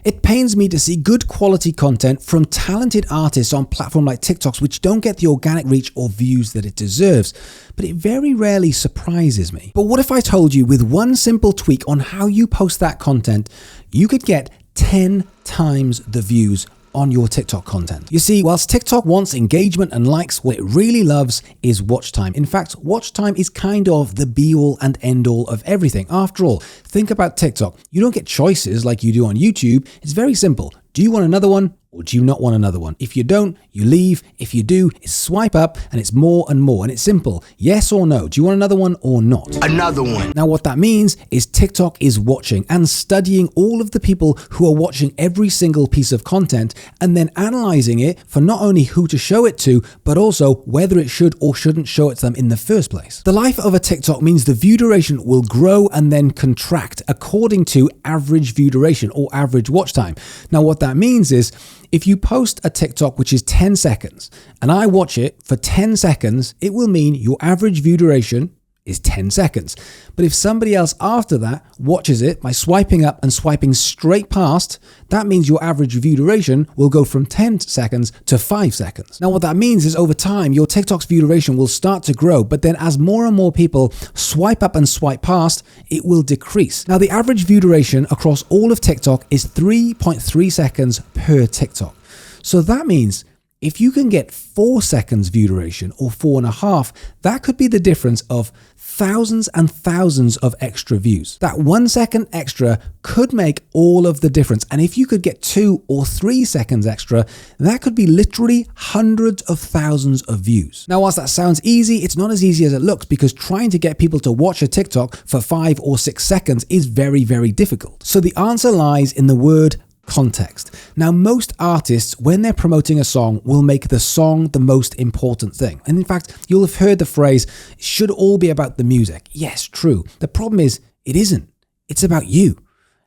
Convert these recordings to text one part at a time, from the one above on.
It pains me to see good quality content from talented artists on platforms like TikToks which don't get the organic reach or views that it deserves, but it very rarely surprises me. But what if I told you with one simple tweak on how you post that content, you could get 10 times the views on your TikTok content? You see, whilst TikTok wants engagement and likes, what it really loves is watch time. In fact, watch time is kind of the be-all and end-all of everything. After all, think about TikTok. You don't get choices like you do on YouTube. It's very simple. Do you want another one or do you not want another one? If you don't, you leave. If you do, it's swipe up and it's more and more. And it's simple. Yes or no. Do you want another one or not? Another one. Now, what that means is TikTok is watching and studying all of the people who are watching every single piece of content and then analyzing it for not only who to show it to, but also whether it should or shouldn't show it to them in the first place. The life of a TikTok means the view duration will grow and then contract according to average view duration or average watch time. Now, what that means is if you post a TikTok which is 10 seconds and I watch it for 10 seconds, it will mean your average view duration is 10 seconds. But if somebody else after that watches it by swiping up and swiping straight past, that means your average view duration will go from 10 seconds to 5 seconds. Now, what that means is over time, your TikTok's view duration will start to grow, but then as more and more people swipe up and swipe past, it will decrease. Now, the average view duration across all of TikTok is 3.3 seconds per TikTok. So that means if you can get 4 seconds view duration or 4.5, that could be the difference of thousands and thousands of extra views. That 1 second extra could make all of the difference. And if you could get 2 or 3 seconds extra, that could be literally hundreds of thousands of views. Now, whilst that sounds easy, it's not as easy as it looks because trying to get people to watch a TikTok for 5 or 6 seconds is very, very difficult. So the answer lies in the word context. Now, most artists, when they're promoting a song, will make the song the most important thing. And in fact, you'll have heard the phrase, it should all be about the music. Yes, true. The problem is, it isn't. It's about you.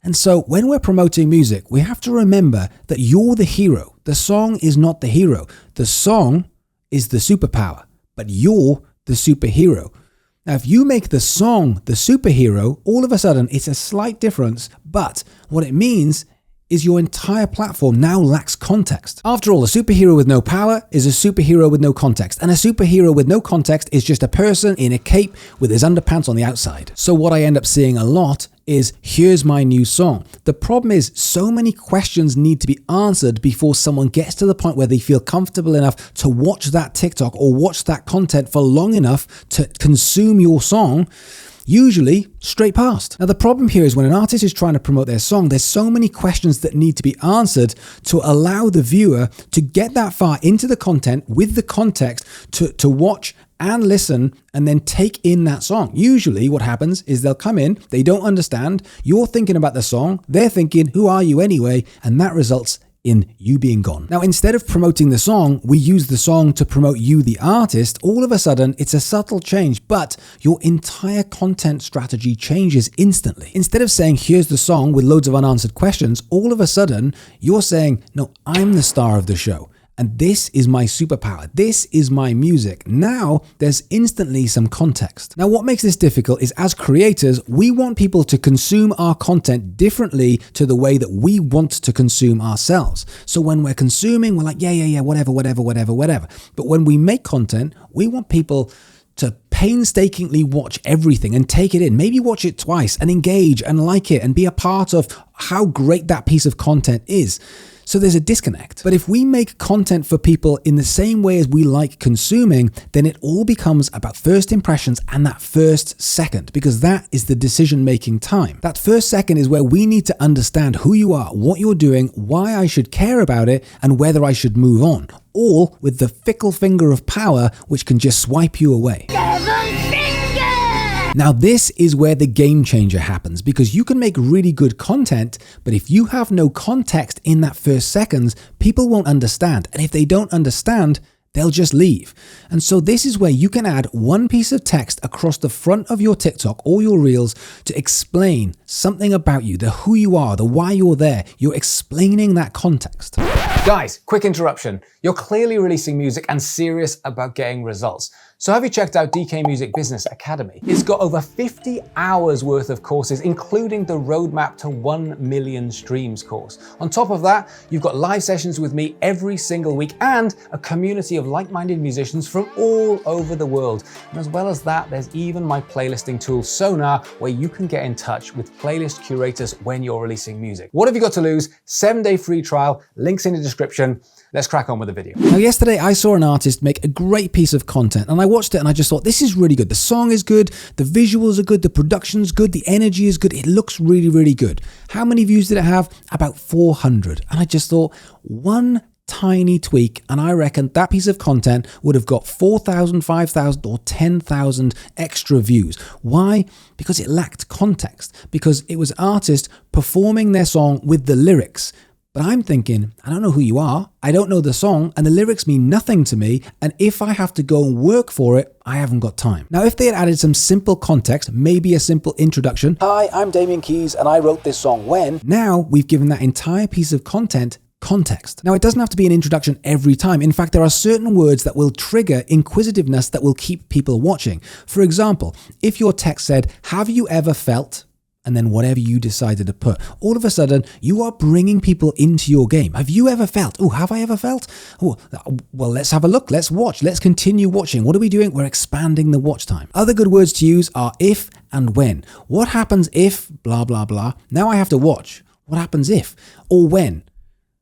And so when we're promoting music, we have to remember that you're the hero. The song is not the hero. The song is the superpower, but you're the superhero. Now, if you make the song the superhero, all of a sudden it's a slight difference, but what it means is your entire platform now lacks context. After all, a superhero with no power is a superhero with no context, and a superhero with no context is just a person in a cape with his underpants on the outside. So what I end up seeing a lot is, here's my new song. The problem is so many questions need to be answered before someone gets to the point where they feel comfortable enough to watch that TikTok or watch that content for long enough to consume your song. Usually straight past. Now, the problem here is when an artist is trying to promote their song, there's so many questions that need to be answered to allow the viewer to get that far into the content with the context to watch and listen and then take in that song. Usually what happens is they'll come in, they don't understand, you're thinking about the song, they're thinking, who are you anyway? And that results in you being gone. Now, instead of promoting the song, we use the song to promote you, the artist. All of a sudden, it's a subtle change, but your entire content strategy changes instantly. Instead of saying, here's the song with loads of unanswered questions, all of a sudden, you're saying, no, I'm the star of the show. And this is my superpower. This is my music. Now there's instantly some context. Now, what makes this difficult is as creators, we want people to consume our content differently to the way that we want to consume ourselves. So when we're consuming, we're like, yeah, whatever. But when we make content, we want people to painstakingly watch everything and take it in, maybe watch it twice and engage and like it and be a part of how great that piece of content is. So there's a disconnect. But if we make content for people in the same way as we like consuming, then it all becomes about first impressions and that first second, because that is the decision-making time. That first second is where we need to understand who you are, what you're doing, why I should care about it, and whether I should move on. All with the fickle finger of power, which can just swipe you away. Now, this is where the game changer happens, because you can make really good content, but if you have no context in that first seconds, people won't understand. And if they don't understand, they'll just leave. And so this is where you can add one piece of text across the front of your TikTok or your Reels to explain something about you, the who you are, the why you're there. You're explaining that context. Guys, quick interruption. You're clearly releasing music and serious about getting results. So have you checked out DK Music Business Academy? It's got over 50 hours worth of courses, including the Roadmap to 1 Million Streams course. On top of that, you've got live sessions with me every single week and a community of like-minded musicians from all over the world. And as well as that, there's even my playlisting tool Sonar, where you can get in touch with playlist curators when you're releasing music. What have you got to lose? 7-day free trial, links in the description. Let's crack on with the video. Now, yesterday I saw an artist make a great piece of content and I watched it and I just thought, this is really good. The song is good, the visuals are good, the production's good, the energy is good. It looks really, really good. How many views did it have? About 400. And I just thought, one tiny tweak and I reckon that piece of content would have got 4,000, 5,000 or 10,000 extra views. Why? Because it lacked context, because it was an artist performing their song with the lyrics. But I'm thinking, I don't know who you are, I don't know the song, and the lyrics mean nothing to me, and if I have to go and work for it, I haven't got time. Now, if they had added some simple context, maybe a simple introduction, "Hi, I'm Damian Keyes and I wrote this song when," now we've given that entire piece of content context. Now, it doesn't have to be an introduction every time. In fact, there are certain words that will trigger inquisitiveness that will keep people watching. For example, if your text said, "Have you ever felt," and then whatever you decided to put, all of a sudden you are bringing people into your game. Have you ever felt? Oh, have I ever felt? Oh, well, let's have a look. Let's watch. Let's continue watching. What are we doing? We're expanding the watch time. Other good words to use are if and when. What happens if blah, blah, blah? Now I have to watch. What happens if? Or when?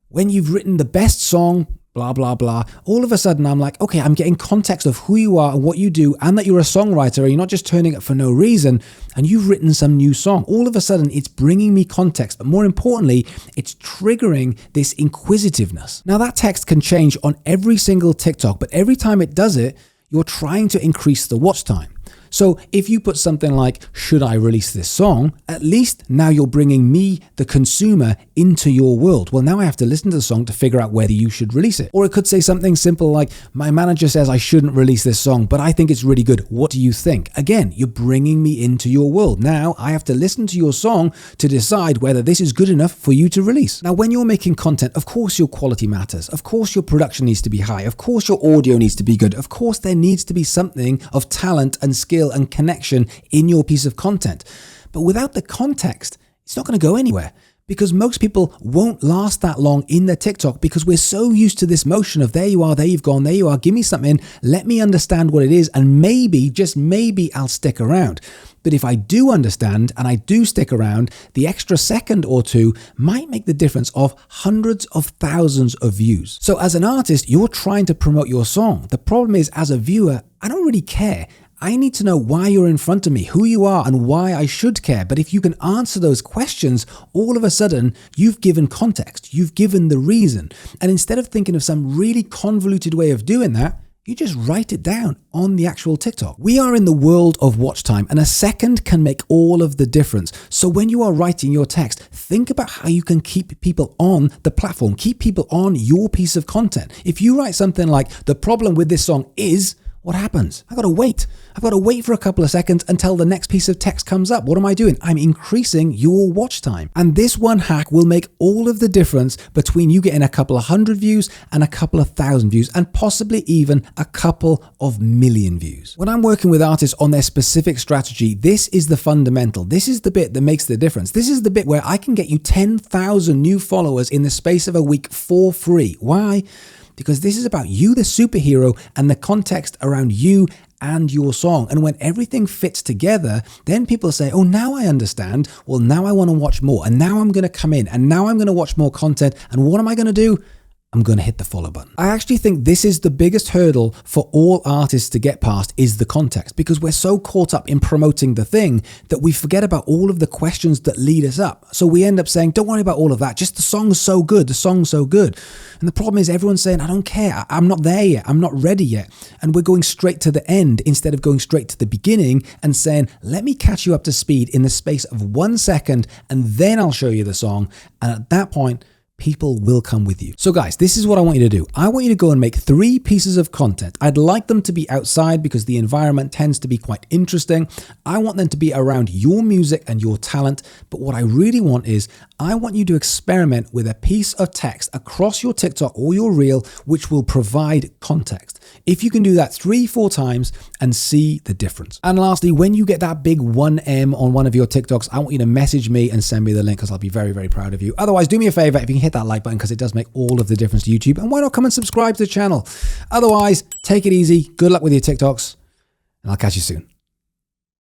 When you've written the best song, blah, blah, blah. All of a sudden, I'm like, okay, I'm getting context of who you are and what you do and that you're a songwriter and you're not just turning up for no reason and you've written some new song. All of a sudden, it's bringing me context, but more importantly, it's triggering this inquisitiveness. Now, that text can change on every single TikTok, but every time it does it, you're trying to increase the watch time. So if you put something like, "Should I release this song?" at least now you're bringing me, the consumer, into your world. Well, now I have to listen to the song to figure out whether you should release it. Or it could say something simple like, "My manager says I shouldn't release this song, but I think it's really good. What do you think?" Again, you're bringing me into your world. Now I have to listen to your song to decide whether this is good enough for you to release. Now, when you're making content, of course your quality matters. Of course your production needs to be high. Of course your audio needs to be good. Of course there needs to be something of talent and skill and connection in your piece of content. But without the context, it's not going to go anywhere, because most people won't last that long in their TikTok because we're so used to this motion of there you are, there you've gone, there you are, give me something, let me understand what it is, and maybe, just maybe, I'll stick around. But if I do understand and I do stick around, the extra second or two might make the difference of hundreds of thousands of views. So as an artist, you're trying to promote your song. The problem is, as a viewer, I don't really care. I need to know why you're in front of me, who you are, and why I should care. But if you can answer those questions, all of a sudden, you've given context, you've given the reason. And instead of thinking of some really convoluted way of doing that, you just write it down on the actual TikTok. We are in the world of watch time, and a second can make all of the difference. So when you are writing your text, think about how you can keep people on the platform, keep people on your piece of content. If you write something like, "The problem with this song is," what happens? I've got to wait. I've got to wait for a couple of seconds until the next piece of text comes up. What am I doing? I'm increasing your watch time. And this one hack will make all of the difference between you getting a couple of hundred views and a couple of thousand views, and possibly even a couple of million views. When I'm working with artists on their specific strategy, this is the fundamental. This is the bit that makes the difference. This is the bit where I can get you 10,000 new followers in the space of a week for free. Why? Because this is about you, the superhero, and the context around you and your song. And when everything fits together, then people say, "Oh, now I understand. Well, now I want to watch more. And now I'm going to come in. And now I'm going to watch more content. And what am I going to do? I'm going to hit the follow button." I actually think this is the biggest hurdle for all artists to get past, is the context, because we're so caught up in promoting the thing that we forget about all of the questions that lead us up. So we end up saying, "Don't worry about all of that. Just the song's so good. The song's so good." And the problem is everyone's saying, "I don't care. I'm not there yet. I'm not ready yet." And we're going straight to the end instead of going straight to the beginning and saying, "Let me catch you up to speed in the space of 1 second and then I'll show you the song." And at that point, people will come with you. So guys, this is what I want you to do. I want you to go and make 3 pieces of content. I'd like them to be outside because the environment tends to be quite interesting. I want them to be around your music and your talent. But what I really want is, I want you to experiment with a piece of text across your TikTok or your reel, which will provide context. If you can do that 3-4 times and see the difference. And lastly, when you get that big 1M on one of your TikToks, I want you to message me and send me the link because I'll be very, very proud of you. Otherwise, do me a favor if you can hit that like button because it does make all of the difference to YouTube. And why not come and subscribe to the channel? Otherwise, take it easy. Good luck with your TikToks and I'll catch you soon.